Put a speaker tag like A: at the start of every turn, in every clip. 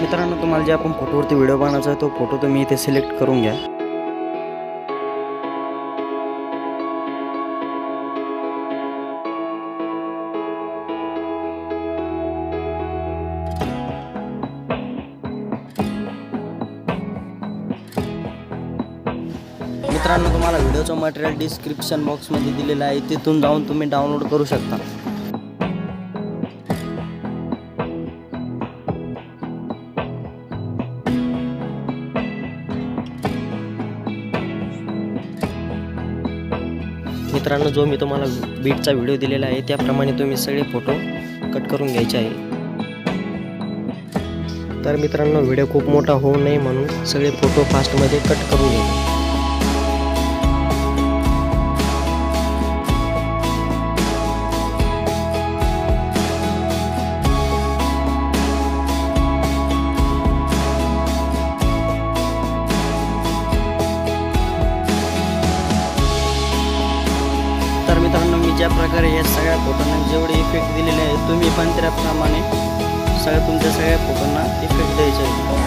A: मित्रांनो, तुम्हाला जे आपण फोटोवरती व्हिडिओ बनवायचा आहे तो फोटो तुम्ही इथे सिलेक्ट करून घ्या। मित्रांनो, तुम्हाला व्हिडिओचं मटेरियल डिस्क्रिप्शन बॉक्समध्ये दिलेलं आहे, तिथून जाऊन तुम्ही डाउनलोड करू शकता। मित्रांनो, जो मी तुम्हाला बीटचा व्हिडिओ दिलेला आहे त्याप्रमाणे तुम्ही सगळे फोटो कट करून घ्यायचे आहे। तर मित्रांनो, व्हिडिओ खूप मोठा होऊ नये म्हणून सगळे फोटो फास्टमध्ये कट करून घ्या। तर मित्रांनो, मी ज्या प्रकारे या सगळ्या फोटोंना जेवढे इफेक्ट दिलेले आहेत तुम्ही पण त्याप्रमाणे तुमच्या सगळ्या फोटोंना इफेक्ट द्यायचे आहे।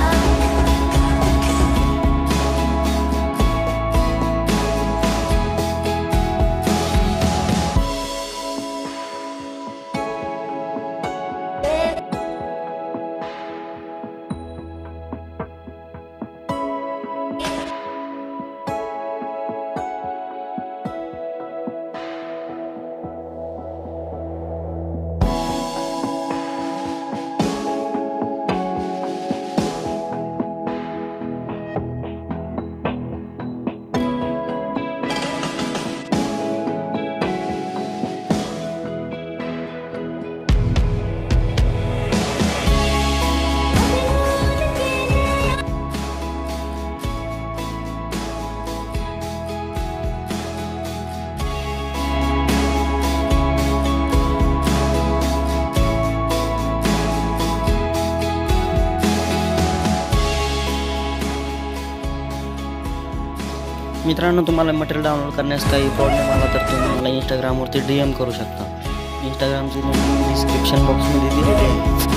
A: मित्रांनो, तुम्हाला मटेरियल डाउनलोड करण्यास काही प्रॉब्लेम आला तर तुम्ही मला इंस्टाग्रामवरती DM करू शकता। इंस्टाग्रामची लिंक डिस्क्रिप्शन बॉक्समध्ये दिलेली आहे।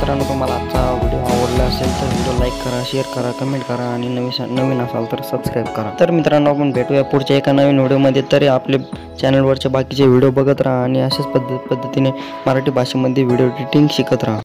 A: मित्रांनो, तुम्हाला आजचा व्हिडिओ आवडला असेल तर व्हिडिओ लाईक करा, शेअर करा, कमेंट करा आणि नवीन असाल तर सबस्क्राईब करा. तर मित्रांनो, आपण भेटूया पुढच्या एका नवीन व्हिडिओमध्ये. तरी आपले चॅनलवरचे बाकीचे व्हिडिओ बघत राहा आणि अशाच पद्धतीने मराठी भाषेमध्ये व्हिडिओ एडिटिंग शिकत राहा.